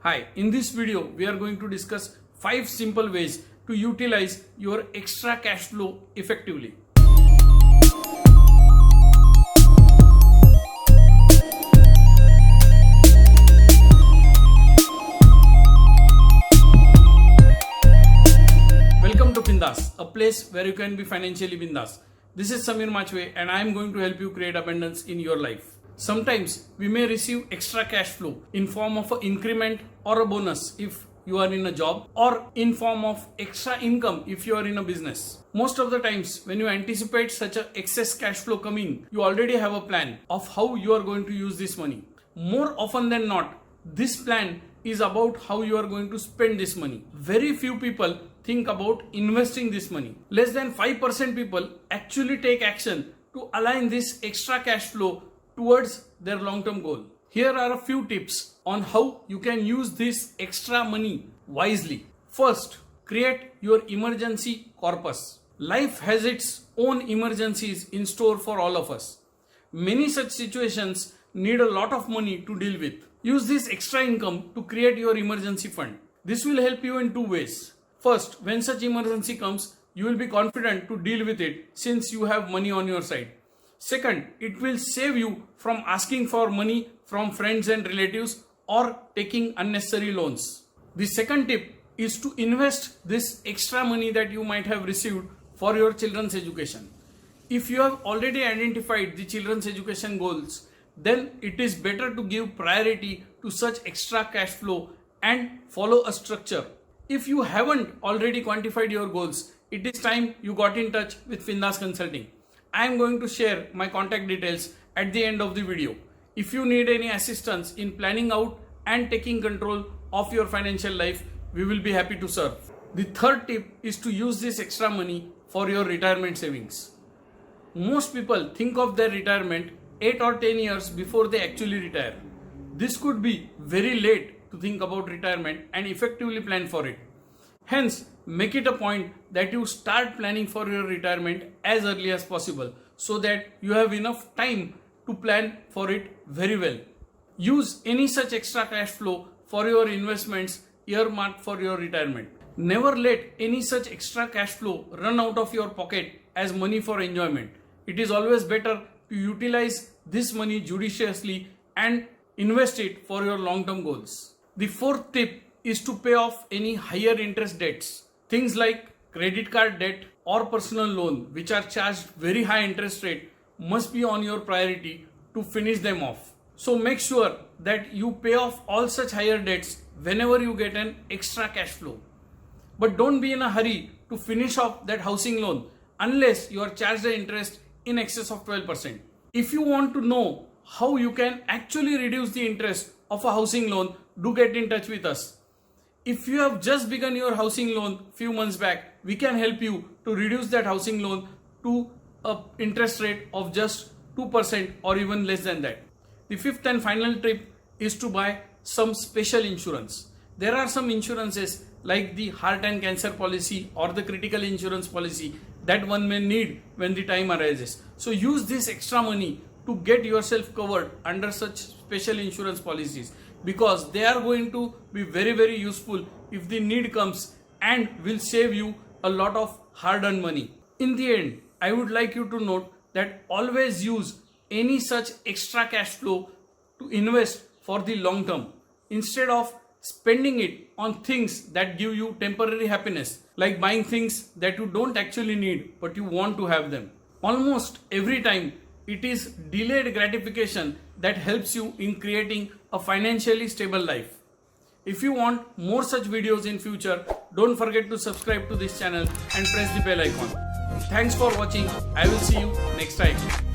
Hi, in this video we are going to discuss 5 simple ways to utilize your extra cash flow effectively. Welcome to Bindas, a place where you can be financially bindas. This is Samir Machwe and I am going to help you create abundance in your life. Sometimes we may receive extra cash flow in form of an increment or a bonus if you are in a job, or in form of extra income if you are in a business. Most of the times when you anticipate such a excess cash flow coming, you already have a plan of how you are going to use this money. More often than not, this plan is about how you are going to spend this money. Very few people think about investing this money. Less than 5% people actually take action to align this extra cash flow towards their long-term goal. Here are a few tips on how you can use this extra money wisely. First, create your emergency corpus. Life has its own emergencies in store for all of us. Many such situations need a lot of money to deal with. Use this extra income to create your emergency fund. This will help you in two ways. First, when such emergency comes, you will be confident to deal with it since you have money on your side. Second, it will save you from asking for money from friends and relatives or taking unnecessary loans. The second tip is to invest this extra money that you might have received for your children's education. If you have already identified the children's education goals, then it is better to give priority to such extra cash flow and follow a structure. If you haven't already quantified your goals, it is time you got in touch with Bindas Consulting. I am going to share my contact details at the end of the video. If you need any assistance in planning out and taking control of your financial life, we will be happy to serve. The third tip is to use this extra money for your retirement savings. Most people think of their retirement 8 or 10 years before they actually retire. This could be very late to think about retirement and effectively plan for it. Hence, make it a point that you start planning for your retirement as early as possible so that you have enough time to plan for it very well. Use any such extra cash flow for your investments earmarked for your retirement. Never let any such extra cash flow run out of your pocket as money for enjoyment. It is always better to utilize this money judiciously and invest it for your long-term goals. The fourth tip is to pay off any higher interest debts. Things like credit card debt or personal loan, which are charged very high interest rate, must be on your priority to finish them off. So make sure that you pay off all such higher debts whenever you get an extra cash flow. But don't be in a hurry to finish off that housing loan unless you are charged the interest in excess of 12%. If you want to know how you can actually reduce the interest of a housing loan, do get in touch with us. If you have just begun your housing loan few months back, we can help you to reduce that housing loan to an interest rate of just 2% or even less than that. The fifth and final tip is to buy some special insurance. There are some insurances like the heart and cancer policy or the critical insurance policy that one may need when the time arises. So use this extra money to get yourself covered under such special insurance policies, because they are going to be very useful if the need comes and will save you a lot of hard-earned money. In the end, I would like you to note that always use any such extra cash flow to invest for the long term instead of spending it on things that give you temporary happiness, like buying things that you don't actually need but you want to have them. Almost every time it is delayed gratification that helps you in creating a financially stable life. If you want more such videos in future, don't forget to subscribe to this channel and press the bell icon. Thanks for watching. I will see you next time.